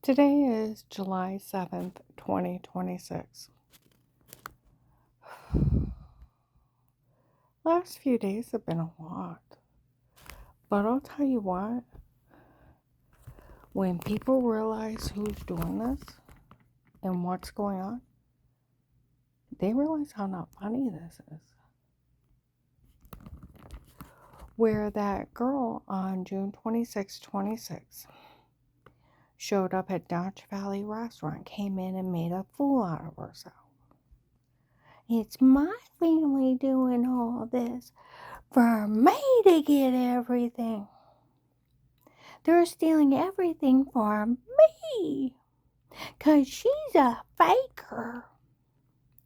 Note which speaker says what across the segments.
Speaker 1: Today is July 7th, 2026. Last few days have been a lot. But I'll tell you what, when people realize who's doing this and what's going on, they realize how not funny this is. Where that girl on June 26, 26 showed up at Dutch Valley Restaurant, came in and made a fool out of herself. It's my family doing all this for me to get everything. They're stealing everything from me. 'Cause she's a faker.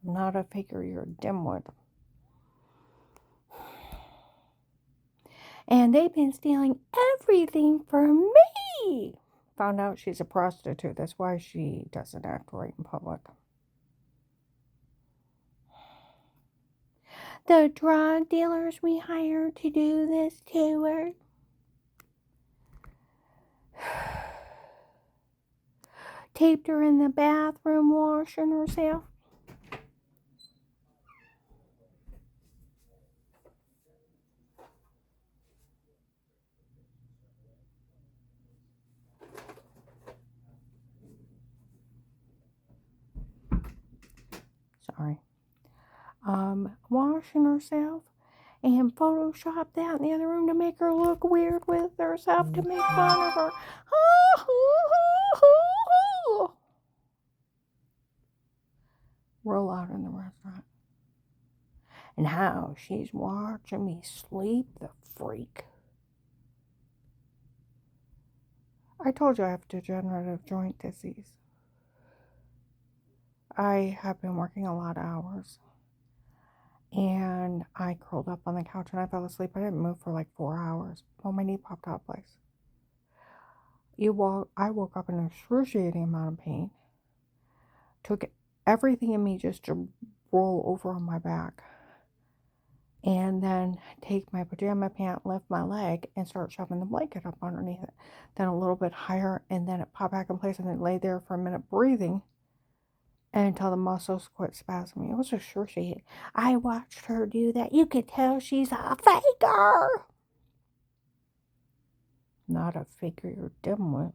Speaker 1: Not a faker, you're a dimwit. And they've been stealing everything from me. Found out she's a prostitute. That's why she doesn't act right in public. The drug dealers we hired to do this to her. Taped her in the bathroom washing herself. Sorry. Washing herself and Photoshop that in the other room to make her look weird with herself, to make fun of her. Roll out in the restaurant. And how she's watching me sleep, the freak. I told you I have degenerative joint disease. I have been working a lot of hours. And I curled up on the couch and I fell asleep. I didn't move for like 4 hours. Well, my knee popped out twice. I woke up in an excruciating amount of pain. Took everything in me just to roll over on my back. And then take my pajama pant, lift my leg, and start shoving the blanket up underneath it. Then a little bit higher, and then it popped back in place, and then lay there for a minute breathing until the muscles quit spasming. It was excruciating. I watched her do that. You could tell she's a faker. Not a faker, you're dimwit.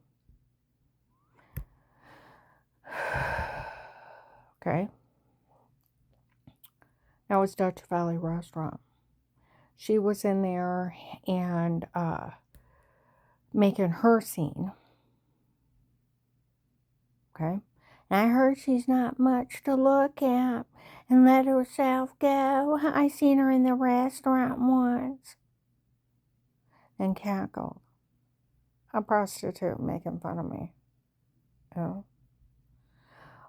Speaker 1: Okay. That was Dutch Valley Restaurant. She was in there and making her scene. Okay. And I heard she's not much to look at and let herself go. I seen her in the restaurant once. And cackled. A prostitute making fun of me. Oh.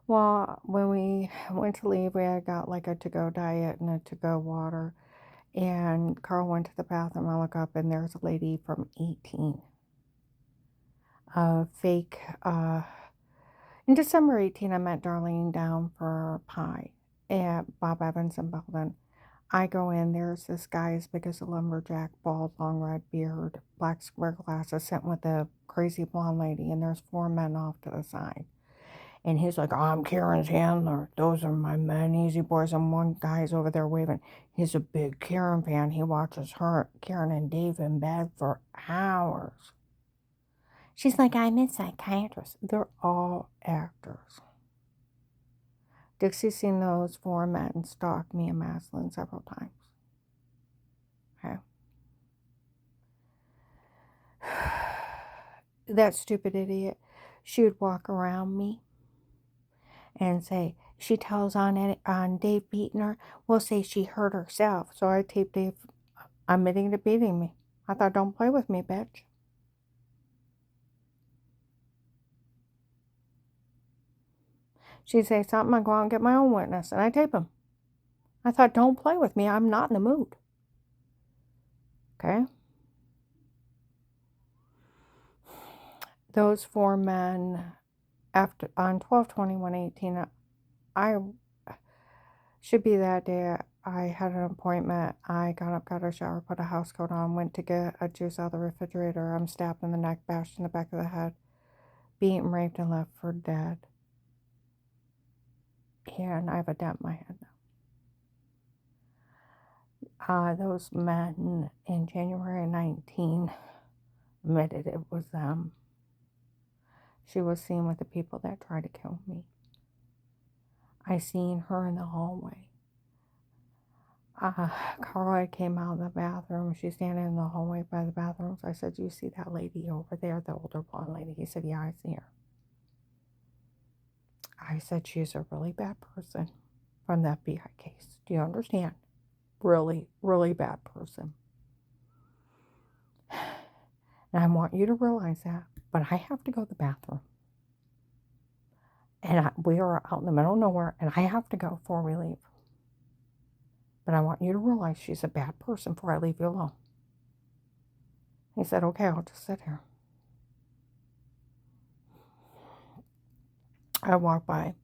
Speaker 1: Well, when we went to leave, we had got like a to-go diet and a to-go water. And Carl went to the bathroom. I look up and there's a lady from 18. Fake. In December 18, I met Darlene down for pie at Bob Evans in Belden. I go in, there's this guy as big as a lumberjack, bald, long red beard, black square glasses, sitting with a crazy blonde lady, and there's 4 men off to the side. And he's like, I'm Karen's handler. Those are my men, easy boys. And one guy's over there waving. He's a big Karen fan. He watches her, Karen and Dave in bed for hours. She's like, I'm a psychiatrist. They're all actors. Dixie's seen those 4 men stalk me and Maslin several times. Okay. That stupid idiot, she would walk around me and say, she tells on Dave beating her, we'll say she hurt herself. So I taped Dave admitting to beating me. I thought, don't play with me, bitch. She'd say something, I'd go out and get my own witness, and I tape him. I thought, don't play with me, I'm not in the mood. Okay? Those 4 men, on 12/21/18, I should be that day. I had an appointment. I got up, got a shower, put a house coat on, went to get a juice out of the refrigerator. I'm stabbed in the neck, bashed in the back of the head. beaten, raped, and left for dead. And I have a dent in my head now. Those men in January 19 admitted it was them. She was seen with the people that tried to kill me. I seen her in the hallway. Carla came out of the bathroom. She's standing in the hallway by the bathrooms. I said, "Do you see that lady over there, the older blonde lady?" He said, "Yeah, I see her." I said, "She's a really bad person from the FBI case. Do you understand? Really, really bad person. And I want you to realize that, but I have to go to the bathroom. And we are out in the middle of nowhere, and I have to go before we leave. But I want you to realize she's a bad person before I leave you alone." He said, "Okay, I'll just sit here." I walked by.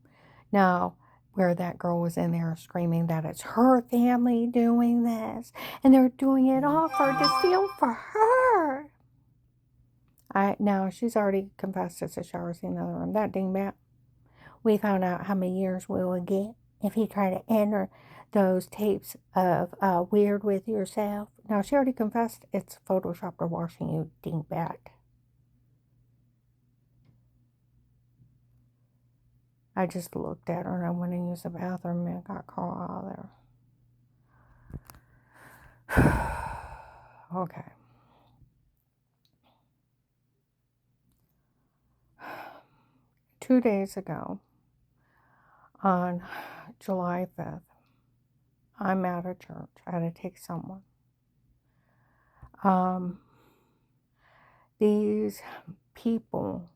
Speaker 1: Now, where that girl was in there screaming that it's her family doing this, and they're doing it all to steal for her. Now, she's already confessed it's a shower scene in the other room. That dingbat, we found out how many years we would get if he tried to enter those tapes of Weird With Yourself. Now, she already confessed it's Photoshop or washing you, dingbat. I just looked at her and I went and used the bathroom and got Carl out of there. Okay. Two days ago, on July 5th, I'm at a church. I had to take someone. These people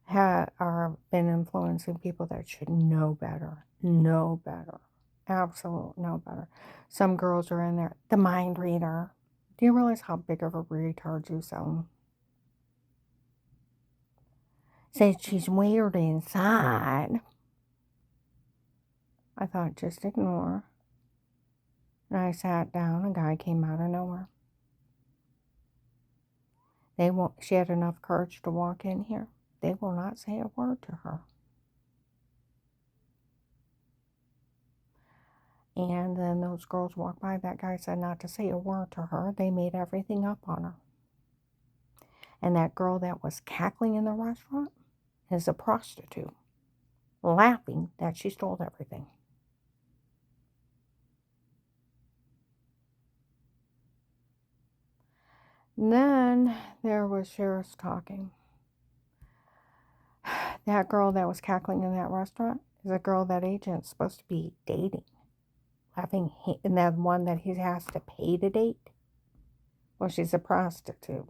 Speaker 1: are been influencing people that should know better. Know better. Absolutely know better. Some girls are in there. The mind reader. Do you realize how big of a retard you sound? Said she's weird inside. I thought, just ignore. And I sat down. A guy came out of nowhere. She had enough courage to walk in here. They will not say a word to her. And then those girls walked by. That guy said not to say a word to her. They made everything up on her. And that girl that was cackling in the restaurant is a prostitute, laughing that she stole everything. And then there was sheriffs talking. That girl that was cackling in that restaurant is a girl that agent's supposed to be dating. Laughing, and that one that he has to pay to date. Well, she's a prostitute.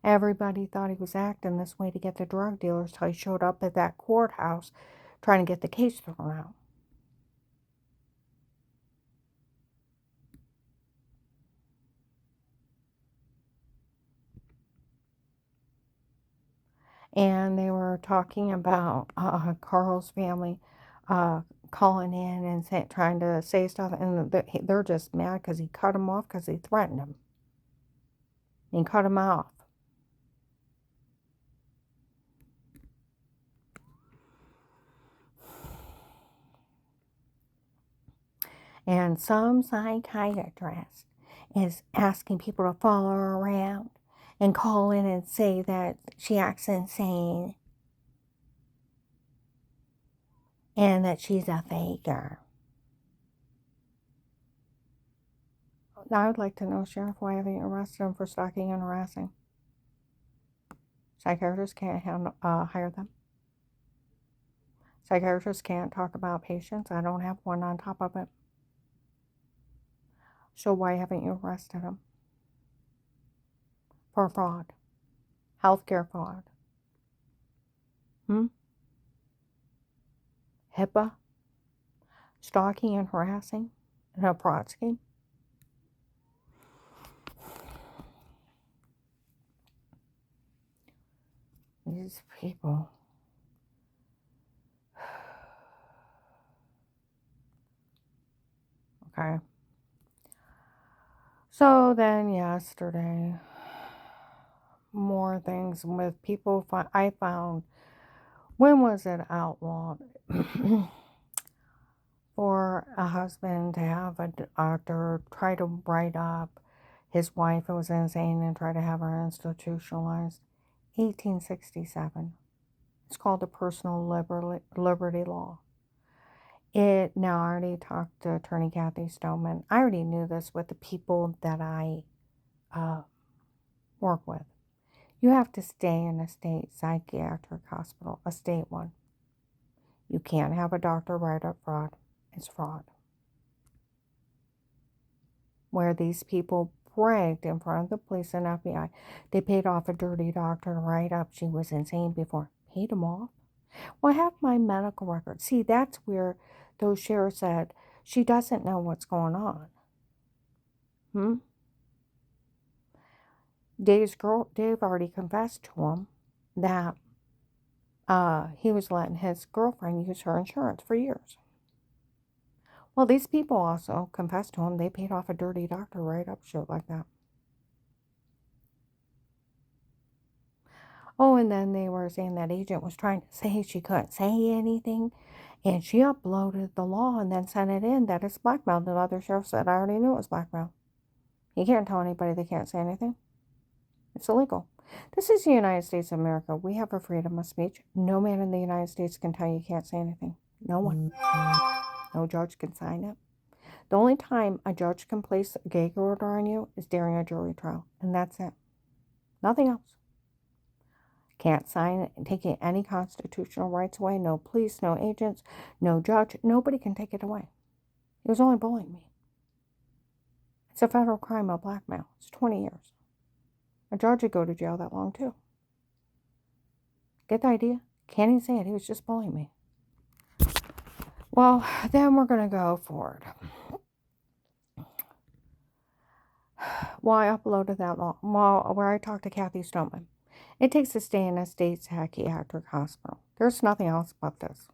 Speaker 1: Everybody thought he was acting this way to get the drug dealers till he showed up at that courthouse trying to get the case thrown out. And they were talking about Carl's family calling in and trying to say stuff, and they're just mad because he cut him off because he threatened him. He cut him off. And some psychiatrist is asking people to follow her around and call in and say that she acts insane and that she's a faker. Now, I would like to know, Sheriff, why haven't you arrested him for stalking and harassing? Psychiatrists can't hire them. Psychiatrists can't talk about patients. I don't have one on top of it. So why haven't you arrested him? For fraud. Healthcare fraud. HIPAA? Stalking and harassing? And a fraud scheme? These people. Okay. So then yesterday, more things with people. I found, when was it outlawed for a husband to have a doctor try to write up his wife who was insane and try to have her institutionalized? 1867. It's called the Personal Liberty Law. Now, I already talked to Attorney Kathy Stoneman. I already knew this with the people that I uh, work with. You have to stay in a state psychiatric hospital, a state one. You can't have a doctor write up fraud. It's fraud. Where these people bragged in front of the police and FBI, they paid off a dirty doctor to write up she was insane before. Paid them off. Well, I have my medical record. See, that's where those sheriffs said she doesn't know what's going on. Dave already confessed to him that he was letting his girlfriend use her insurance for years. Well, these people also confessed to him they paid off a dirty doctor right up shit like that. Oh, and then they were saying that agent was trying to say she couldn't say anything, and she uploaded the law and then sent it in that it's blackmail. The other sheriff said, I already knew it was blackmail. You can't tell anybody they can't say anything. It's illegal. This is the United States of America. We have a freedom of speech. No man in the United States can tell you can't say anything. No one. No judge can sign it. The only time a judge can place a gag order on you is during a jury trial, and that's it. Nothing else. Can't sign it, taking any constitutional rights away. No police, no agents, no judge. Nobody can take it away. He was only bullying me. It's a federal crime of blackmail. It's 20 years. A judge would go to jail that long, too. Get the idea? Can't even say it. He was just bullying me. Well, then we're going to go forward. Well, I uploaded that law where I talked to Kathy Stoneman. It takes to stay in a state psychiatric hospital. There's nothing else about this.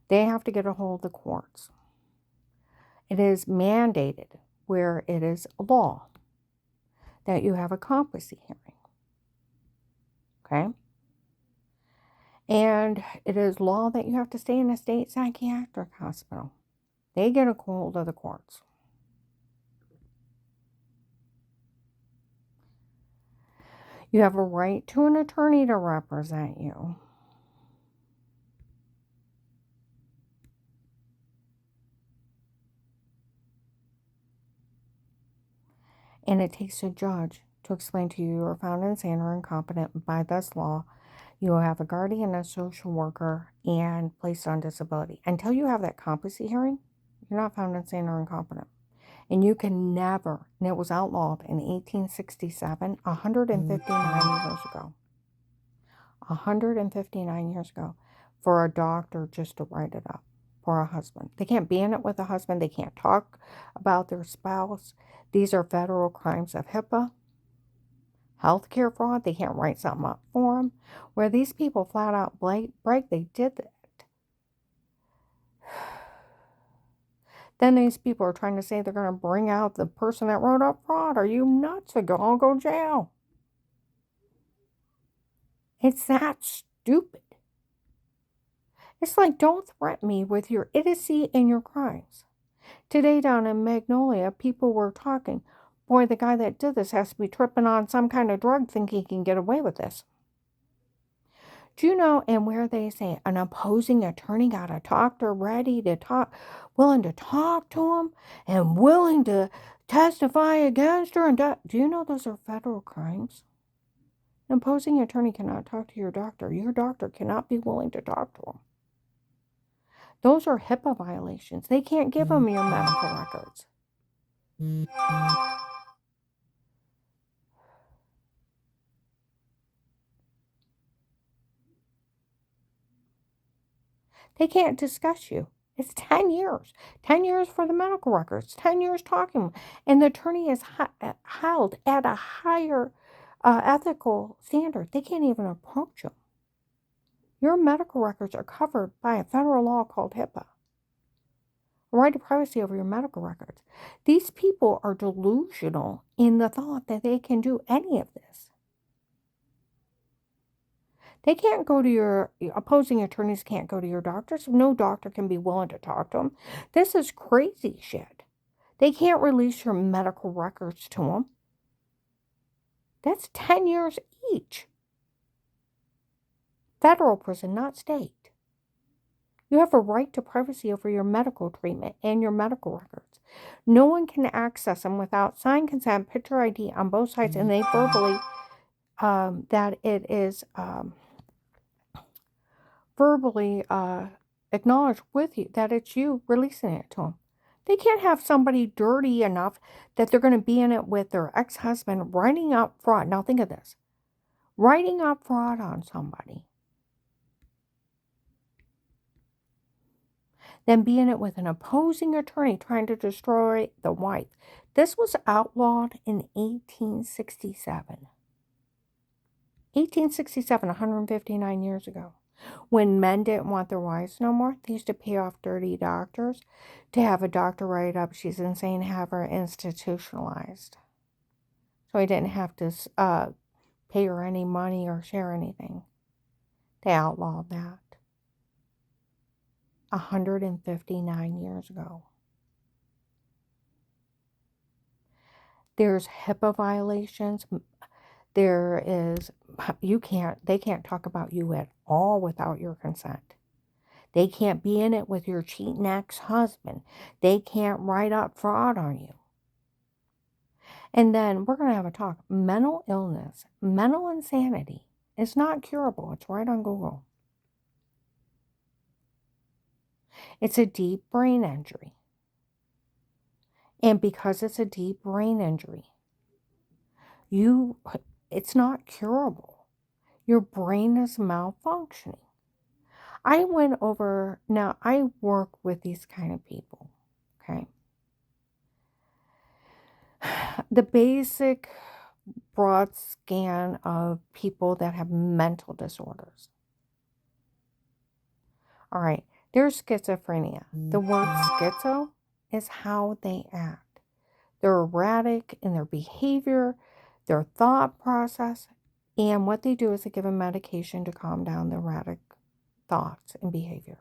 Speaker 1: They have to get a hold of the courts. It is mandated where it is law that you have a competency hearing. Okay? And it is law that you have to stay in a state psychiatric hospital. They get a hold of the courts. You have a right to an attorney to represent you. And it takes a judge to explain to you are found insane or incompetent by this law. You will have a guardian, a social worker, and placed on disability. Until you have that competency hearing, you're not found insane or incompetent. And you can never, and it was outlawed in 1867, 159 years ago. 159 years ago, for a doctor just to write it up for a husband. They can't be in it with a husband. They can't talk about their spouse. These are federal crimes of HIPAA. Healthcare fraud. They can't write something up for them. Where these people flat out break, they did that. Then these people are trying to say they're going to bring out the person that wrote up fraud. Are you nuts? I'll go jail. It's that stupid. It's like, don't threaten me with your idiocy and your crimes. Today down in Magnolia, people were talking, boy, the guy that did this has to be tripping on some kind of drug thinking he can get away with this. Do you know, and where they say an opposing attorney got a doctor ready to talk, willing to talk to him and willing to testify against her, and do you know those are federal crimes? An opposing attorney cannot talk to your doctor. Your doctor cannot be willing to talk to him. Those are HIPAA violations. They can't give them your medical records. They can't discuss you. It's 10 years. 10 years for the medical records. 10 years talking. And the attorney is held at a higher ethical standard. They can't even approach them. Your medical records are covered by a federal law called HIPAA. a right to privacy over your medical records. These people are delusional in the thought that they can do any of this. They can't go to your opposing attorneys, can't go to your doctors. No doctor can be willing to talk to them. This is crazy shit. They can't release your medical records to them. That's 10 years each. Federal prison, not state. You have a right to privacy over your medical treatment and your medical records. No one can access them without signed consent, picture ID on both sides, and they verbally, that it is verbally acknowledged with you, that it's you releasing it to them. They can't have somebody dirty enough that they're going to be in it with their ex-husband writing up fraud. Now think of this. Writing up fraud on somebody. Then be in it with an opposing attorney trying to destroy the wife. This was outlawed in 1867. 1867, 159 years ago. When men didn't want their wives no more, they used to pay off dirty doctors to have a doctor write up, she's insane, have her institutionalized. So he didn't have to pay her any money or share anything. They outlawed that 159 years ago. There's HIPAA violations. There is, they can't talk about you at all without your consent. They can't be in it with your cheating ex-husband. They can't write up fraud on you. And then we're going to have a talk. Mental illness, mental insanity is not curable. It's right on Google. It's a deep brain injury. And because it's a deep brain injury, it's not curable. Your brain is malfunctioning. I went over, now I work with these kind of people, okay? The basic broad scan of people that have mental disorders. All right, there's schizophrenia. The word schizo is how they act. They're erratic in their behavior, their thought process, and what they do is they give a medication to calm down the erratic thoughts and behavior.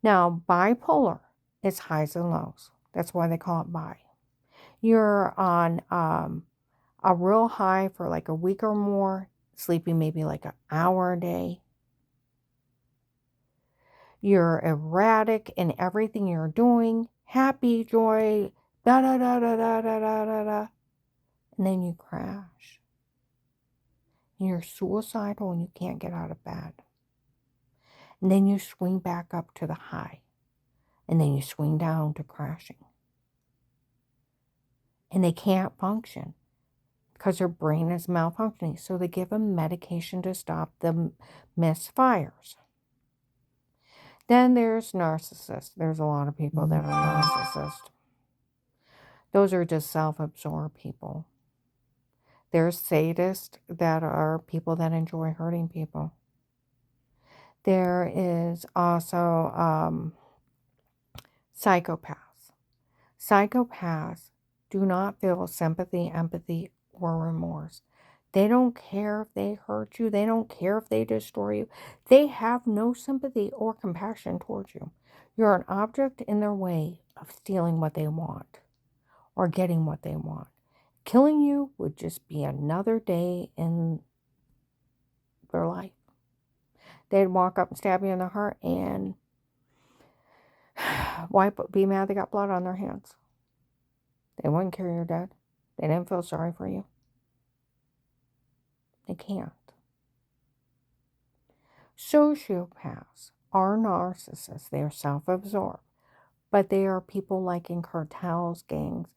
Speaker 1: Now, bipolar is highs and lows. That's why they call it bi. You're on a real high for like a week or more, sleeping maybe like an hour a day. You're erratic in everything you're doing, happy, joy, da da da da da da da da da, and then you crash. And you're suicidal and you can't get out of bed. And then you swing back up to the high. And then you swing down to crashing. And they can't function because their brain is malfunctioning. So they give them medication to stop the misfires. Then there's narcissists. There's a lot of people that are narcissists. Those are just self-absorbed people. There's sadists that are people that enjoy hurting people. There is also psychopaths. Psychopaths do not feel sympathy, empathy, or remorse. They don't care if they hurt you. They don't care if they destroy you. They have no sympathy or compassion towards you. You're an object in their way of stealing what they want or getting what they want. Killing you would just be another day in their life. They'd walk up and stab you in the heart and be mad they got blood on their hands. They wouldn't care you're dead. They didn't feel sorry for you. They can't. Sociopaths are narcissists. They are self-absorbed. But they are people like in cartels, gangs.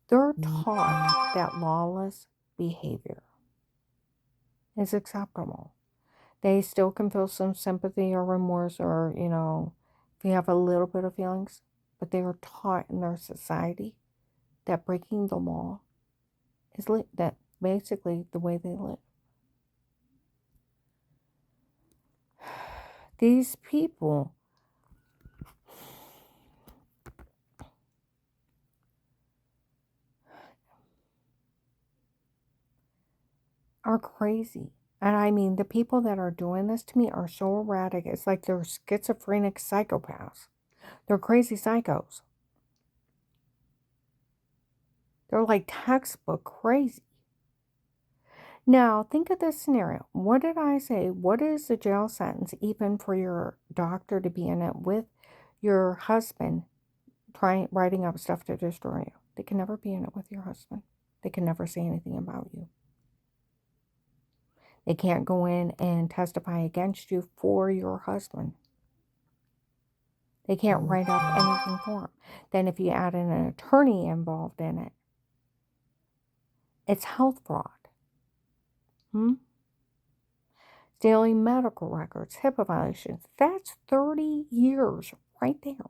Speaker 1: They're taught that lawless behavior is acceptable. They still can feel some sympathy or remorse or, if you have a little bit of feelings. But they are taught in their society that breaking the law is that basically the way they live. These people are crazy. And I mean, the people that are doing this to me are so erratic. It's like they're schizophrenic psychopaths. They're crazy psychos. They're like textbook crazy. Now, think of this scenario. What did I say? What is the jail sentence even for your doctor to be in it with your husband writing up stuff to destroy you? They can never be in it with your husband. They can never say anything about you. They can't go in and testify against you for your husband. They can't write up anything for him. Then if you add in an attorney involved in it, it's health fraud. Stealing medical records, HIPAA violations. That's 30 years right there.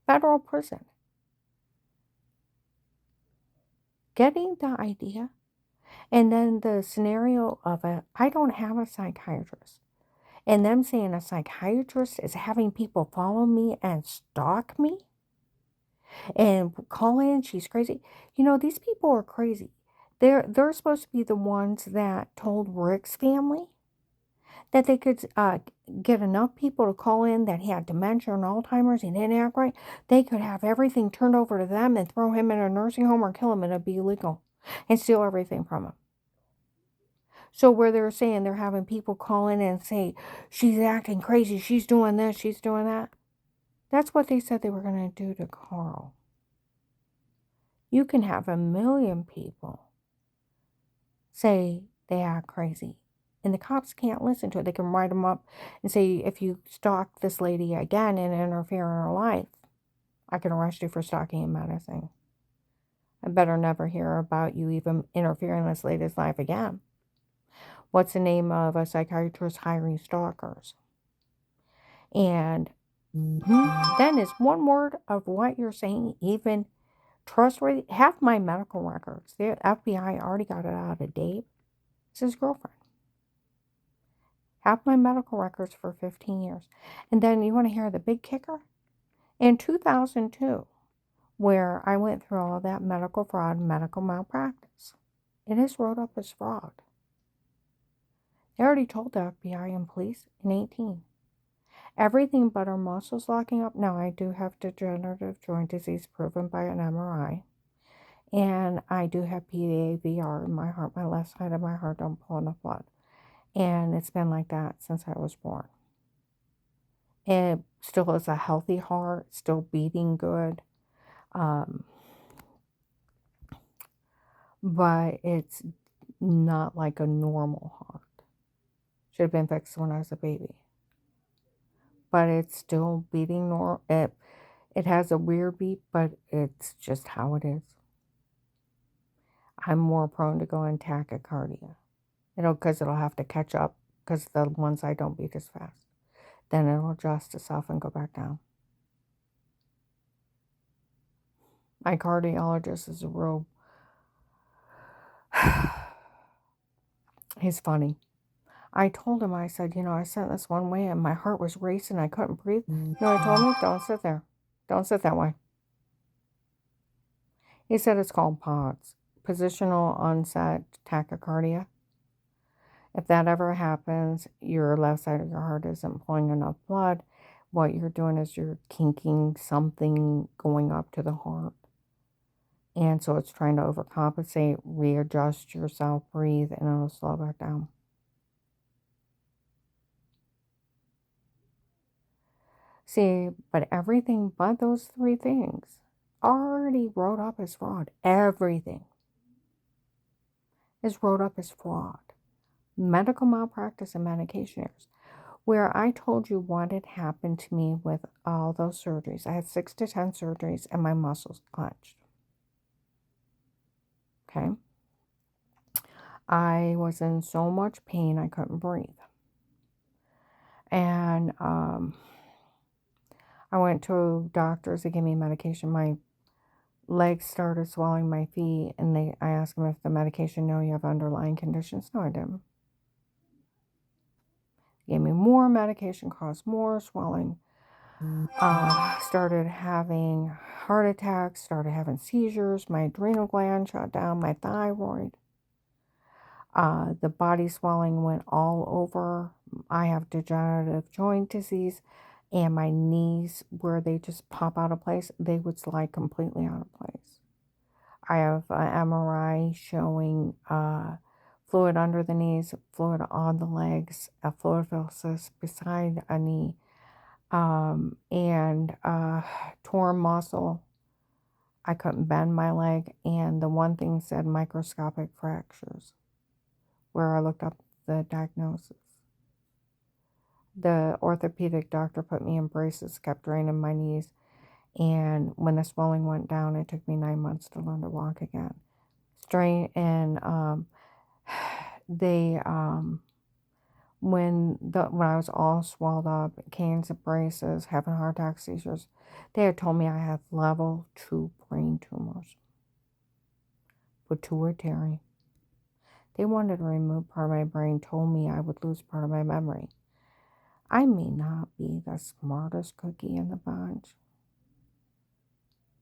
Speaker 1: Federal prison. Getting the idea? And then the scenario of I don't have a psychiatrist. And them saying a psychiatrist is having people follow me and stalk me and call in, she's crazy. You know, these people are crazy. They're supposed to be the ones that told Rick's family that they could get enough people to call in that he had dementia and Alzheimer's and didn't act right. They could have everything turned over to them and throw him in a nursing home or kill him and it'd be illegal and steal everything from him. So where they're saying they're having people call in and say, she's acting crazy, she's doing this, she's doing that. That's what they said they were going to do to Carl. You can have 1 million people say they act crazy. And the cops can't listen to it. They can write them up and say, if you stalk this lady again and interfere in her life, I can arrest you for stalking and menacing. I better never hear about you even interfering in this lady's life again. What's the name of a psychiatrist hiring stalkers? And then is one word of what you're saying even trustworthy? Half my medical records, the FBI already got it out of date. It's his girlfriend. Half my medical records for 15 years. And then you want to hear the big kicker? In 2002, where I went through all of that medical fraud and medical malpractice, it is wrote up as fraud. They already told the FBI and police in 18. Everything but our muscles locking up. Now, I do have degenerative joint disease proven by an MRI. And I do have PAVR in my heart. My left side of my heart don't pull enough blood. And it's been like that since I was born. It still is a healthy heart, still beating good. But it's not like a normal heart. Should have been fixed when I was a baby. But it's still beating normal. It has a weird beat, but it's just how it is. I'm more prone to go in tachycardia. Because it'll have to catch up because the ones I don't beat as fast. Then it'll adjust itself and go back down. My cardiologist is a real... He's funny. I told him, I said, I sent this one way and my heart was racing. I couldn't breathe. I told him, don't sit there. Don't sit that way. He said it's called POTS, positional onset tachycardia. If that ever happens, your left side of your heart isn't pulling enough blood. What you're doing is you're kinking something going up to the heart. And so it's trying to overcompensate, readjust yourself, breathe, and it'll slow back down. See, but everything but those 3 things already wrote up as fraud. Everything is wrote up as fraud. Medical malpractice and medication errors. Where I told you what had happened to me with all those surgeries. I had 6 to 10 surgeries and my muscles clenched. Okay? I was in so much pain I couldn't breathe. And I went to doctors. They gave me medication. My legs started swelling, my feet, and I asked them if the medication, no, you have underlying conditions. No, I didn't. They gave me more medication, caused more swelling. Started having heart attacks, started having seizures. My adrenal gland shut down, my thyroid. The body swelling went all over. I have degenerative joint disease, and my knees, where they just pop out of place, they would slide completely out of place. I have an MRI showing fluid under the knees, fluid on the legs, a fluid vessels beside a knee, and torn muscle. I couldn't bend my leg, and the one thing said microscopic fractures, where I looked up the diagnosis. The orthopedic doctor put me in braces, kept draining my knees, and when the swelling went down, it took me 9 months to learn to walk again. Strain and they when I was all swelled up, canes and braces, having heart attack seizures, they had told me I had level 2 brain tumors, pituitary. They wanted to remove part of my brain, told me I would lose part of my memory. I may not be the smartest cookie in the bunch,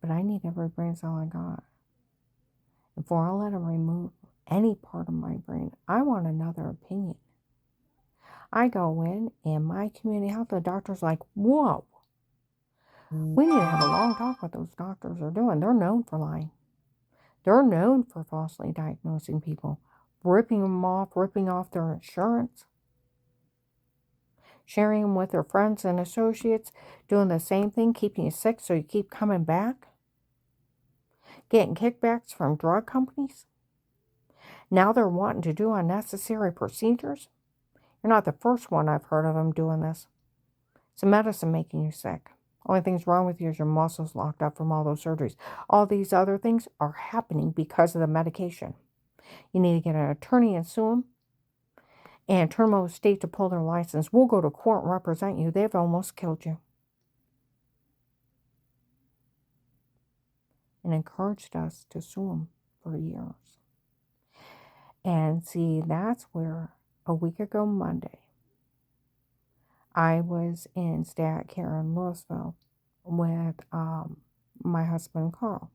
Speaker 1: but I need every brain cell I got. Before I let them remove any part of my brain, I want another opinion. I go in and my community health, the doctor's like, whoa, we need to have a long talk what those doctors are doing. They're known for lying. They're known for falsely diagnosing people, ripping off their insurance, sharing them with their friends and associates, doing the same thing, keeping you sick so you keep coming back, getting kickbacks from drug companies. Now they're wanting to do unnecessary procedures. You're not the first one I've heard of them doing this. It's a medicine making you sick. Only thing's wrong with you is your muscles locked up from all those surgeries. All these other things are happening because of the medication. You need to get an attorney and sue them and turn them over to the state to pull their license. We'll go to court and represent you. They've almost killed you. And encouraged us to sue them for years. And see, that's where a week ago Monday, I was in Stat Care in Louisville with my husband, Carl.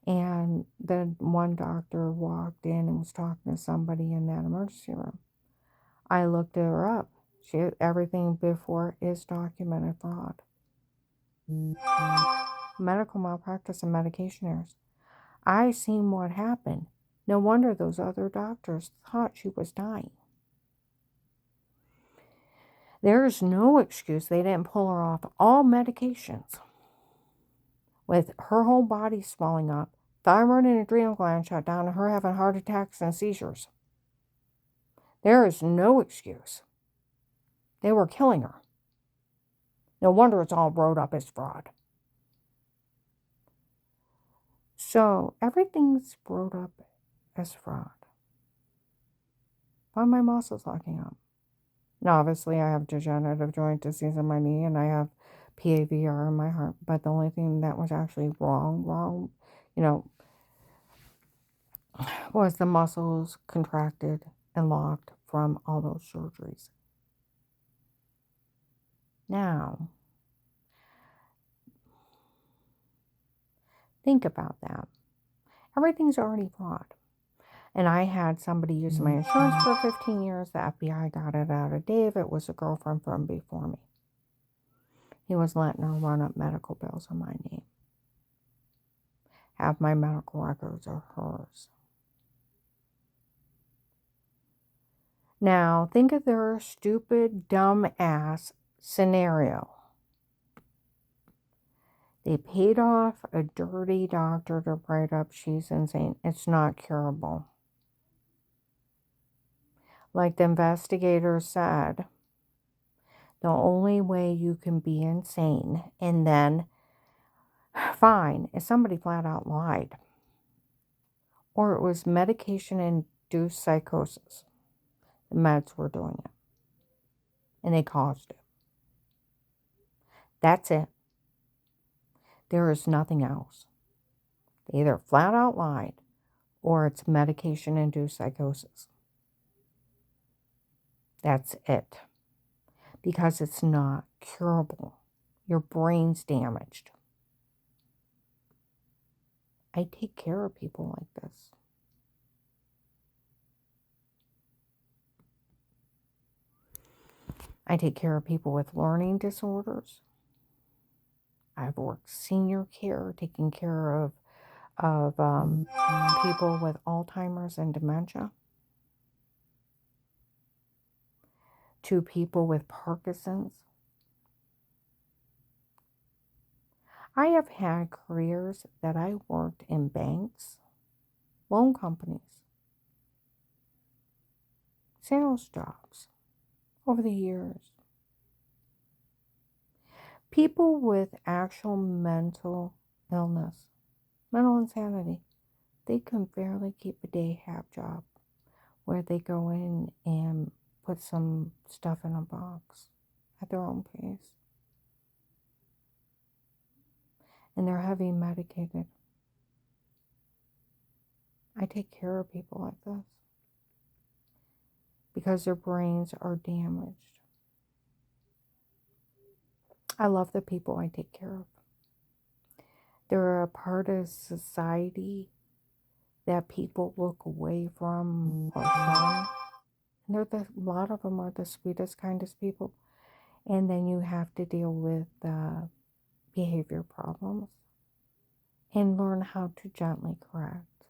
Speaker 1: And then one doctor walked in and was talking to somebody in that emergency room. I looked her up. Everything before is documented fraud. Medical malpractice and medication errors. I seen what happened. No wonder those other doctors thought she was dying. There's no excuse they didn't pull her off all medications. With her whole body swelling up, thyroid and adrenal gland shut down, and her having heart attacks and seizures. There is no excuse. They were killing her. No wonder it's all wrote up as fraud. So everything's wrote up as fraud. Why are my muscles locking up? Now, obviously, I have degenerative joint disease in my knee, and I have PAVR in my heart. But the only thing that was actually wrong, was the muscles contracted and locked from all those surgeries. Now, think about that. Everything's already fraud. And I had somebody use my insurance for 15 years. The FBI got it out of Dave. It was a girlfriend from before me. He was letting her run up medical bills in my name. Have my medical records are hers. Now, think of their stupid, dumb ass scenario. They paid off a dirty doctor to write up she's insane. It's not curable. Like the investigators said, the only way you can be insane and then fine is somebody flat out lied. Or it was medication-induced psychosis. The meds were doing it. And they caused it. That's it. There is nothing else. They either flat out lied or it's medication-induced psychosis. That's it. Because it's not curable. Your brain's damaged. I take care of people like this. I take care of people with learning disorders. I've worked senior care, taking care of people with Alzheimer's and dementia, to people with Parkinson's. I have had careers that I worked in banks, loan companies, sales jobs over the years. People with actual mental illness, mental insanity, they can barely keep a day half job where they go in and put some stuff in a box at their own pace. And they're heavy medicated. I take care of people like this because their brains are damaged. I love the people I take care of. They're a part of society that people look away from or shun. And a lot of them are the sweetest, kindest people. And then you have to deal with behavior problems and learn how to gently correct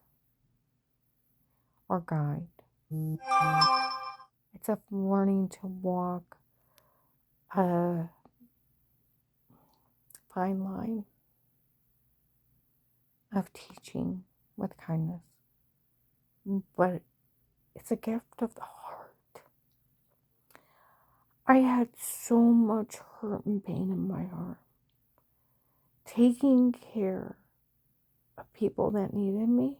Speaker 1: or guide. It's a learning to walk a fine line of teaching with kindness. But it's a gift of the heart. I had so much hurt and pain in my heart. Taking care of people that needed me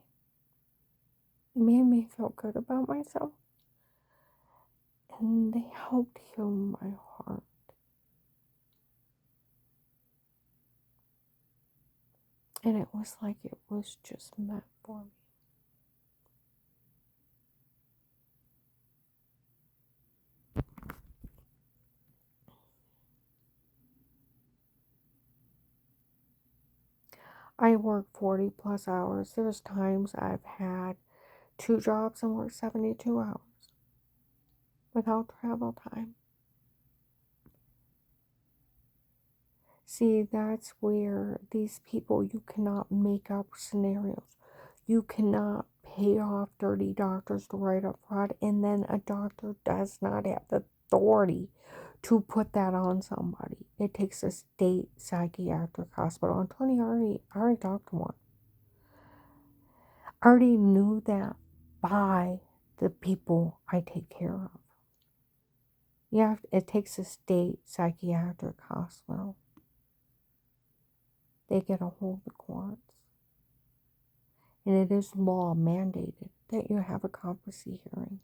Speaker 1: made me feel good about myself. And they helped heal my heart. And it was like it was just meant for me. I work 40 plus hours. There's times I've had 2 jobs and worked 72 hours without travel time. See, that's where these people, you cannot make up scenarios. You cannot pay off dirty doctors to write up fraud, and then a doctor does not have the authority to put that on somebody. It takes a state psychiatric hospital. Attorney already talked to one. Already knew that by the people I take care of. Yeah, it takes a state psychiatric hospital. They get a hold of the courts. And it is law mandated that you have a competency hearing.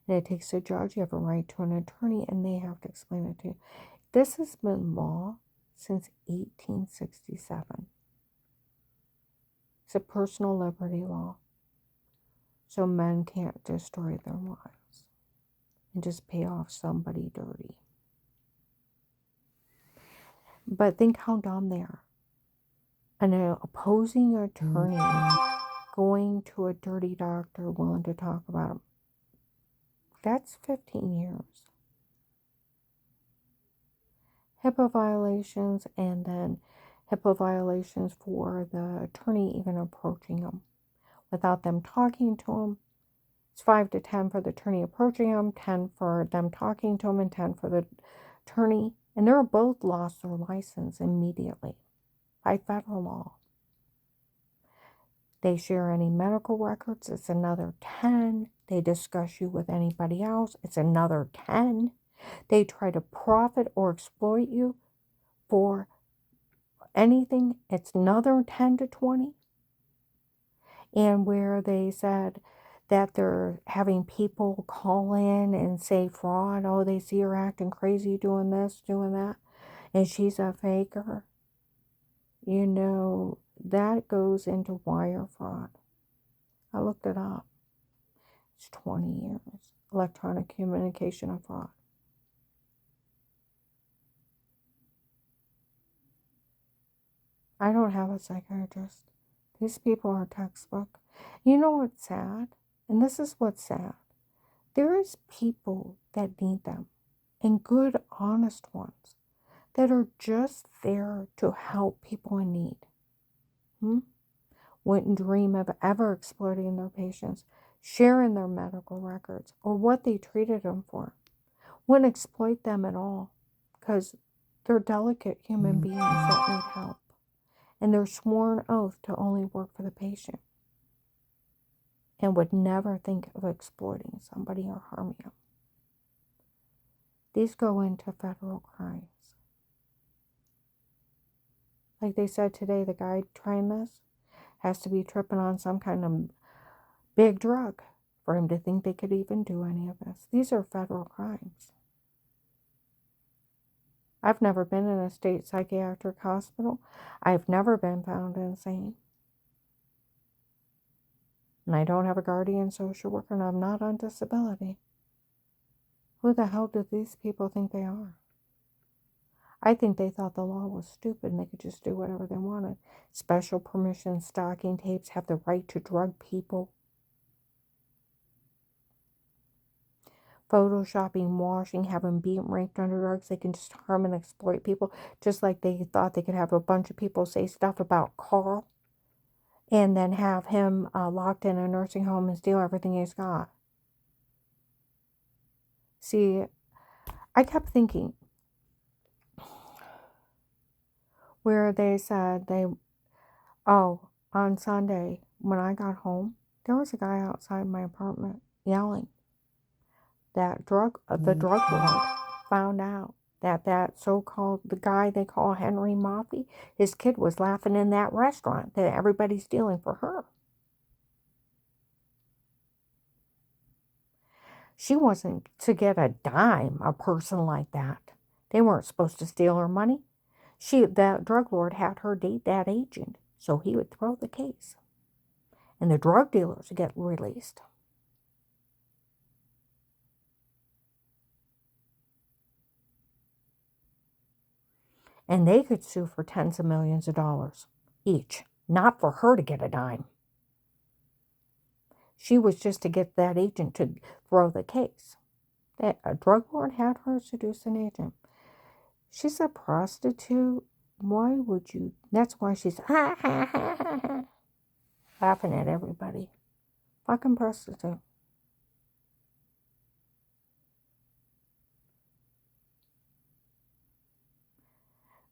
Speaker 1: And it takes a judge, you have a right to an attorney, and they have to explain it to you. This has been law since 1867. It's a personal liberty law. So men can't destroy their lives and just pay off somebody dirty. But think how dumb they are. An opposing attorney going to a dirty doctor willing to talk about him. That's 15 years. HIPAA violations, and then HIPAA violations for the attorney even approaching them without them talking to him. It's 5 to 10 for the attorney approaching him, 10 for them talking to him, and 10 for the attorney. And they're both lost their license immediately by federal law. They share any medical records, it's another 10. They discuss you with anybody else, it's another 10. They try to profit or exploit you for anything, it's another 10 to 20. And where they said that they're having people call in and say fraud, oh, they see her acting crazy doing this, doing that, and she's a faker. You know, that goes into wire fraud. I looked it up. It's 20 years. Electronic communication of fraud. I don't have a psychiatrist. These people are textbook. You know what's sad? And this is what's sad. There is people that need them, and good, honest ones, that are just there to help people in need. Wouldn't dream of ever exploiting their patients, sharing their medical records, or what they treated them for. Wouldn't exploit them at all, because they're delicate human beings that need help. And they're sworn oath to only work for the patient, and would never think of exploiting somebody or harming them. These go into federal crimes. Like they said today, the guy trying this has to be tripping on some kind of big drug for him to think they could even do any of this. These are federal crimes. I've never been in a state psychiatric hospital. I've never been found insane. And I don't have a guardian social worker, and I'm not on disability. Who the hell do these people think they are? I think they thought the law was stupid and they could just do whatever they wanted. Special permission, stocking tapes, have the right to drug people. Photoshopping, washing, have them beaten, raped under drugs. They can just harm and exploit people. Just like they thought they could have a bunch of people say stuff about Carl and then have him locked in a nursing home and steal everything he's got. See, I kept thinking, where they said on Sunday when I got home, there was a guy outside my apartment yelling that the drug lord found out that so-called, the guy they call Henry Moffey, his kid was laughing in that restaurant that everybody's stealing for her. She wasn't to get a dime, a person like that. They weren't supposed to steal her money. The drug lord had her date that agent, so he would throw the case. And the drug dealers would get released. And they could sue for tens of millions of dollars each, not for her to get a dime. She was just to get that agent to throw the case. A drug lord had her seduce an agent. She's a prostitute. Why would you? That's why she's laughing at everybody. Fucking prostitute.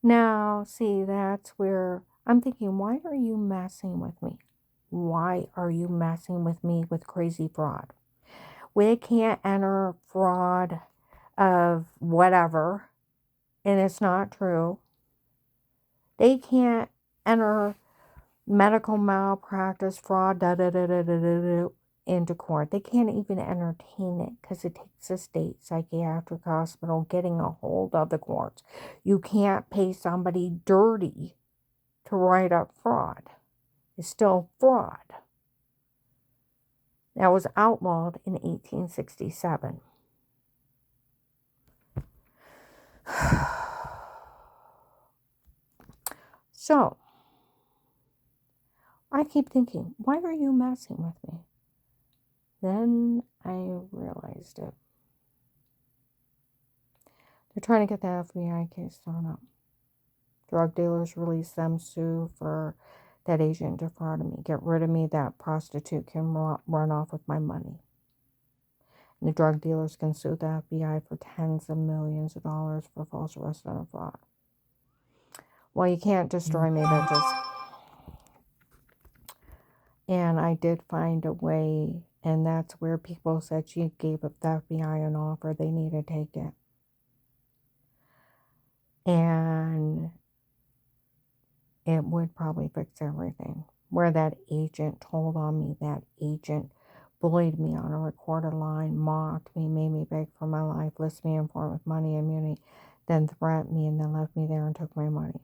Speaker 1: Now, see, that's where I'm thinking, why are you messing with me? Why are you messing with me with crazy fraud? We can't enter fraud of whatever, and it's not true. They can't enter medical malpractice, fraud, into court. They can't even entertain it because it takes a state psychiatric hospital getting a hold of the courts. You can't pay somebody dirty to write up fraud. It's still fraud. That was outlawed in 1867. So, I keep thinking, why are you messing with me? Then I realized it. They're trying to get the FBI case thrown up. Drug dealers release them, sue for that agent defrauded me. Get rid of me, that prostitute can run off with my money. And the drug dealers can sue the FBI for tens of millions of dollars for false arrest and fraud. Well, you can't destroy me, bitches. And I did find a way, and that's where people said she gave up the FBI an offer. They need to take it. And it would probably fix everything. Where that agent told on me, that agent bullied me on a recorded line, mocked me, made me beg for my life, listed me in court with money immunity, then threatened me and then left me there and took my money.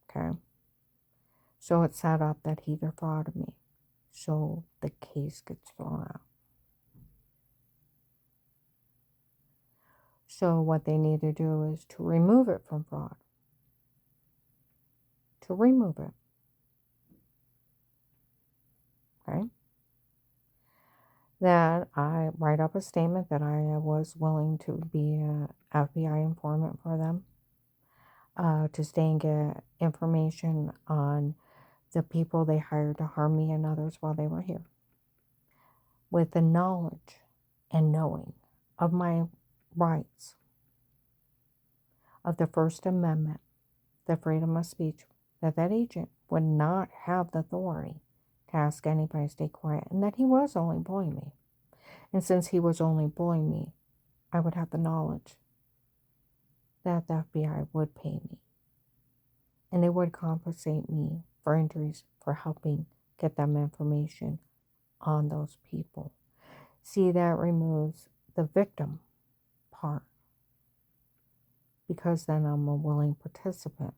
Speaker 1: Okay? So it's set up that he defrauded me. So the case gets thrown out. So what they need to do is to remove it from fraud. To remove it. that I write up a statement that I was willing to be an FBI informant for them, to stay and get information on the people they hired to harm me and others while they were here, with the knowledge and knowing of my rights of the First Amendment, the freedom of speech, that that agent would not have the authority to ask anybody to stay quiet, and that he was only bullying me. And since he was only bullying me, I would have the knowledge that the FBI would pay me, and they would compensate me for injuries for helping get them information on those people. See, that removes the victim part, because then I'm a willing participant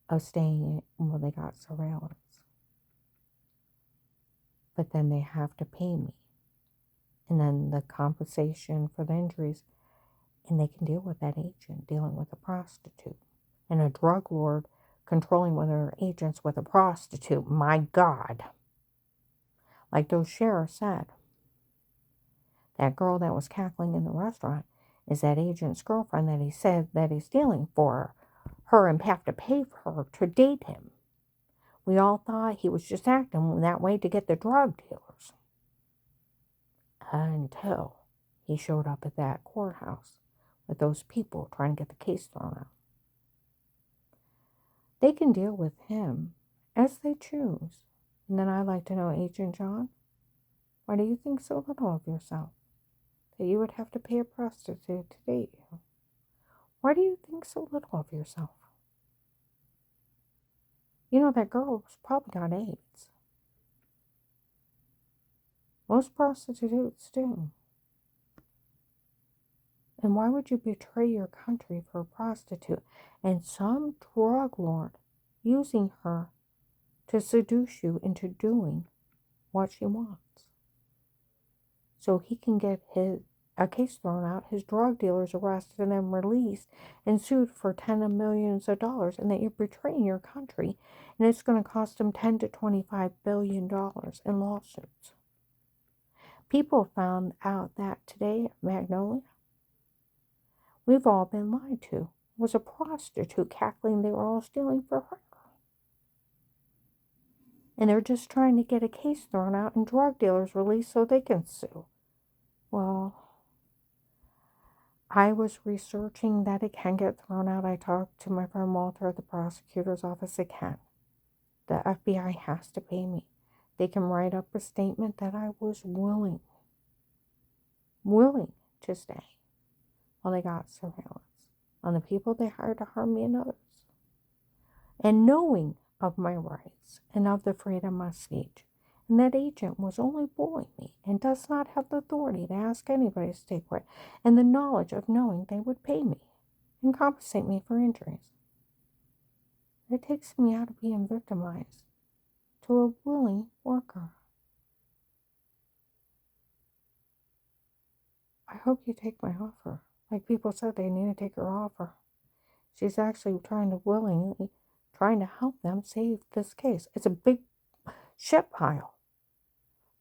Speaker 1: of staying where they got surveillance. But then they have to pay me. And then the compensation for the injuries, and they can deal with that agent dealing with a prostitute. And a drug lord controlling one of their agents with a prostitute. My God. Like those sheriffs said, that girl that was cackling in the restaurant is that agent's girlfriend that he said that he's stealing for her and have to pay for her to date him. We all thought he was just acting that way to get the drug dealers. Until he showed up at that courthouse with those people trying to get the case thrown out. They can deal with him as they choose. And then I'd like to know, Agent John, why do you think so little of yourself? That you would have to pay a prostitute to date you? Why do you think so little of yourself? You know, that girl's probably got AIDS. Most prostitutes do. And why would you betray your country for a prostitute and some drug lord using her to seduce you into doing what she wants? So he can get a case thrown out, his drug dealers arrested and then released and sued for tens of millions of dollars, and that you're betraying your country, and it's going to cost him $10 to $25 billion in lawsuits. People found out that today at Magnolia, we've all been lied to. It was a prostitute cackling they were all stealing for her. And they're just trying to get a case thrown out and drug dealers released so they can sue. Well, I was researching that it can get thrown out. I talked to my friend Walter at the prosecutor's office. It can. The FBI has to pay me. They can write up a statement that I was willing to stay while they got surveillance on the people they hired to harm me and others. And knowing of my rights and of the freedom of speech. And that agent was only bullying me and does not have the authority to ask anybody to stay quiet. And the knowledge of knowing they would pay me and compensate me for injuries. It takes me out of being victimized to a willing worker. I hope you take my offer. Like people said, they need to take her offer. She's actually trying to help them save this case. It's a big shit pile.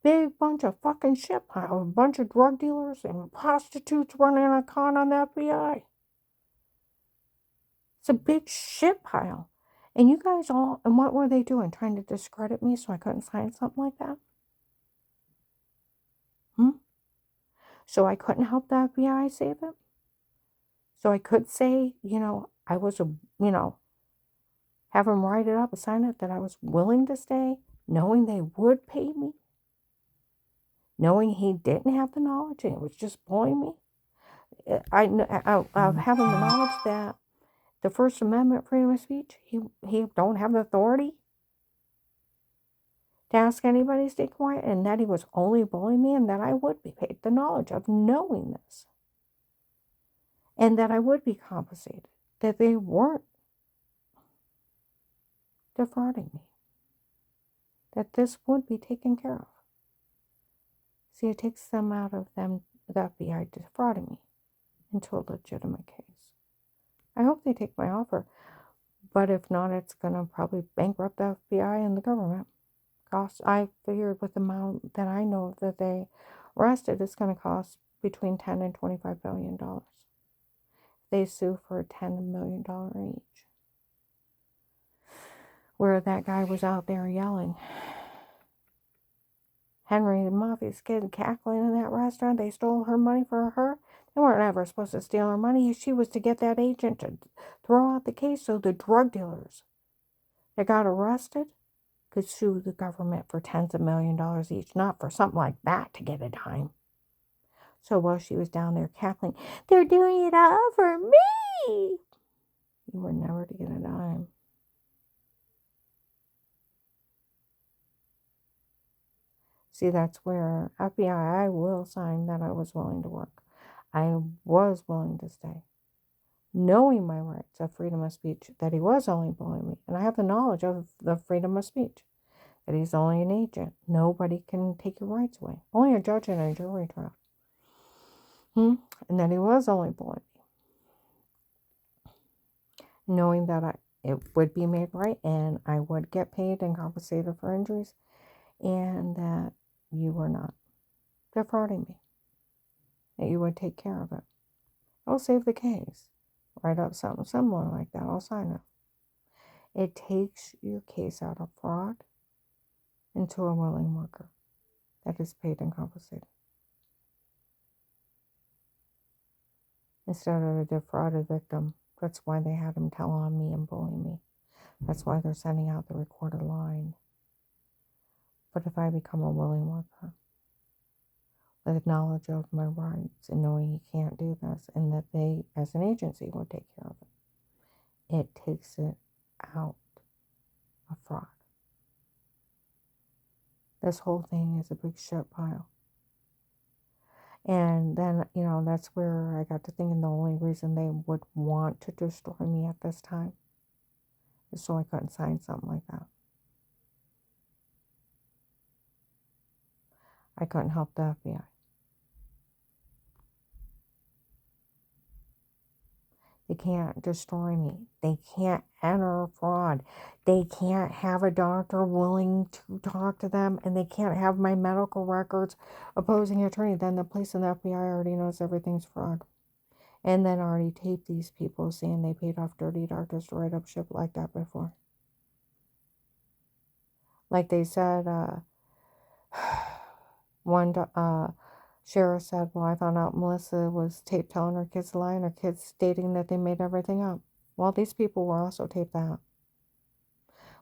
Speaker 1: Big bunch of fucking shit pile. A bunch of drug dealers and prostitutes running a con on the FBI. It's a big shit pile. And you guys and what were they doing? Trying to discredit me so I couldn't sign something like that? So I couldn't help the FBI save it? So I could say, I was have them write it up and sign it that I was willing to stay, knowing they would pay me, knowing he didn't have the knowledge and it was just bullying me. Having the knowledge that the First Amendment, freedom of speech, he don't have the authority to ask anybody to stay quiet, and that he was only bullying me, and that I would be paid. The knowledge of knowing this, and that I would be compensated, that they weren't defrauding me, that this would be taken care of. See, it takes them out of the FBI defrauding me into a legitimate case. I hope they take my offer, but if not, it's going to probably bankrupt the FBI and the government, Cost, I figured with the amount that I know that they arrested, it's going to cost between 10 and $25 billion. They sue for a $10 million each. Where that guy was out there yelling, Henry, the mafia's kid, cackling in that restaurant. They stole her money for her. They weren't ever supposed to steal her money. She was to get that agent to throw out the case so the drug dealers that got arrested could sue the government for tens of $1,000,000 each, not for something like that to get a dime. So while she was down there cackling, they're doing it all for me. You were never to get a dime. See, that's where FBI, I will sign that I was willing to work. I was willing to stay. Knowing my rights of freedom of speech, that he was only bullying me. And I have the knowledge of the freedom of speech, that he's only an agent. Nobody can take your rights away. Only a judge and a jury trial. And that he was only bullying me. Knowing that it would be made right and I would get paid and compensated for injuries, and that you were not defrauding me, that you would take care of it. I'll save the case. Write up something similar like that. I'll sign it. It takes your case out of fraud into a willing worker that is paid and compensated, instead of a defrauded victim. That's why they had him tell on me and bully me. That's why they're sending out the recorded line. But if I become a willing worker with knowledge of my rights and knowing he can't do this, and that they, as an agency, will take care of it, it takes it out of fraud. This whole thing is a big shit pile. And then, that's where I got to thinking the only reason they would want to destroy me at this time is so I couldn't sign something like that. I couldn't help the FBI. They can't destroy me. They can't enter fraud. They can't have a doctor willing to talk to them, and they can't have my medical records opposing attorney. Then the police and the FBI already knows everything's fraud. And then already taped these people saying they paid off dirty doctors to write up shit like that before. Like they said, one sheriff said, well, I found out Melissa was taped telling her kids a lie and her kids stating that they made everything up. Well, these people were also taped that.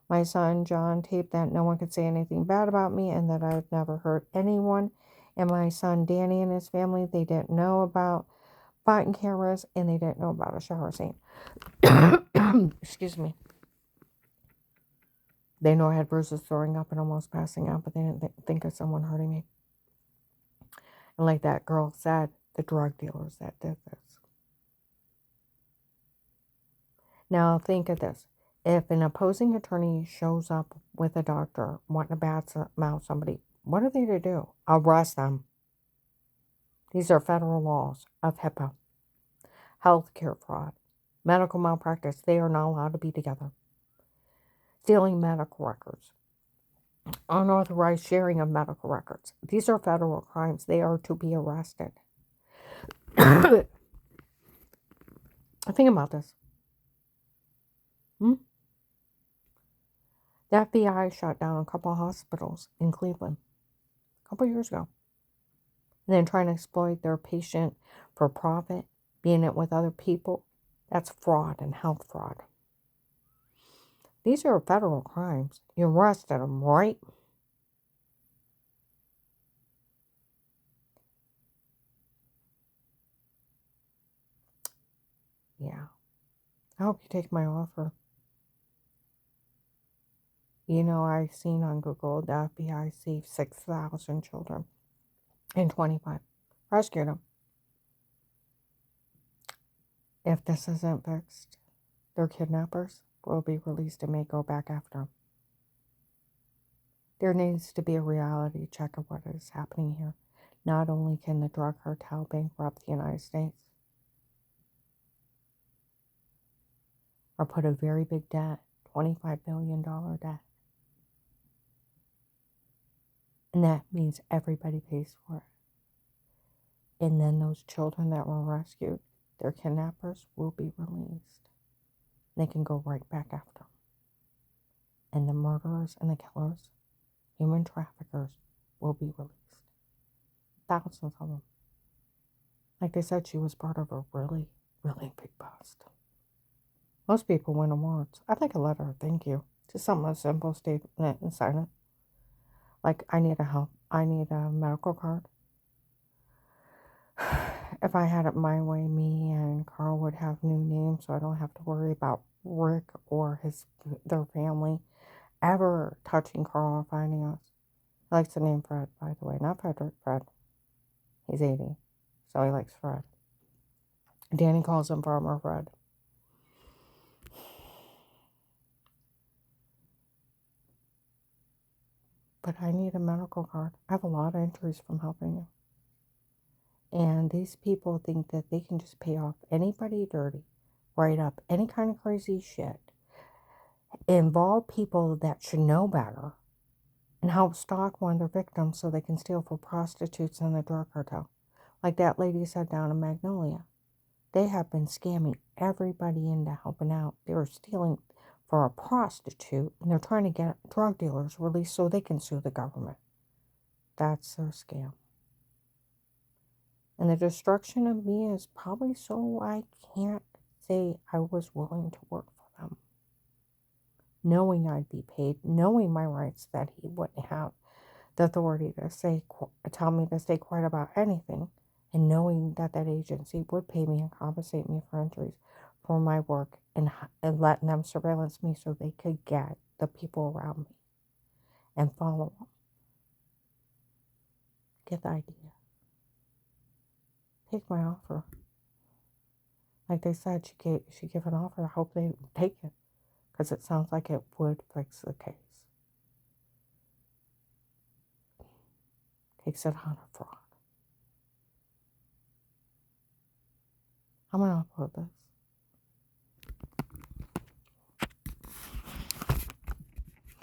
Speaker 1: My son, John, taped that no one could say anything bad about me and that I'd never hurt anyone. And my son, Danny, and his family, they didn't know about button cameras and they didn't know about a shower scene. Excuse me. They know I had bruises, throwing up, and almost passing out, but they didn't think of someone hurting me. And like that girl said, the drug dealers that did this. Now think of this. If an opposing attorney shows up with a doctor wanting to badmouth somebody, what are they to do? Arrest them. These are federal laws of HIPAA. Healthcare fraud. Medical malpractice. They are not allowed to be together. Stealing medical records. Unauthorized sharing of medical records. These are federal crimes. They are to be arrested. Think about this. The FBI shut down a couple of hospitals in Cleveland a couple years ago. And then trying to exploit their patient for profit, being it with other people. That's fraud and health fraud. These are federal crimes. You arrested them, right? Yeah. I hope you take my offer. I've seen on Google the FBI saved 6,000 children in 25. Rescued them. If this isn't fixed, their kidnappers will be released and may go back after them. There needs to be a reality check of what is happening here. Not only can the drug cartel bankrupt the United States, or put a very big debt, $25 billion debt, And that means everybody pays for it. And then those children that were rescued, their kidnappers will be released. They can go right back after them. And the murderers and the killers, human traffickers, will be released. Thousands of them. Like they said, she was part of a really, really big bust. Most people win awards. I'd like a letter of thank you. Just something a simple statement and sign it. Like, I need a medical card. If I had it my way, me and Carl would have new names, so I don't have to worry about Rick or their family ever touching Carl or finding us. He likes the name Fred, by the way, not Frederick, Fred. He's 80, so he likes Fred. Danny calls him Farmer Fred. But I need a medical card. I have a lot of injuries from helping you. And these people think that they can just pay off anybody dirty, write up any kind of crazy shit, involve people that should know better, and help stalk one of their victims so they can steal for prostitutes and the drug cartel. Like that lady said down in Magnolia. They have been scamming everybody into helping out. They were stealing for a prostitute, and they're trying to get drug dealers released so they can sue the government. That's their scam. And the destruction of me is probably so I can't say I was willing to work for them. Knowing I'd be paid, knowing my rights, that he wouldn't have the authority to tell me to stay quiet about anything, and knowing that that agency would pay me and compensate me for injuries for my work, and letting them surveillance me so they could get the people around me and follow them. Get the idea. Take my offer. Like they said, she gave an offer. I hope they take it, because it sounds like it would fix the case. Takes it out of fraud. I'm going to upload this.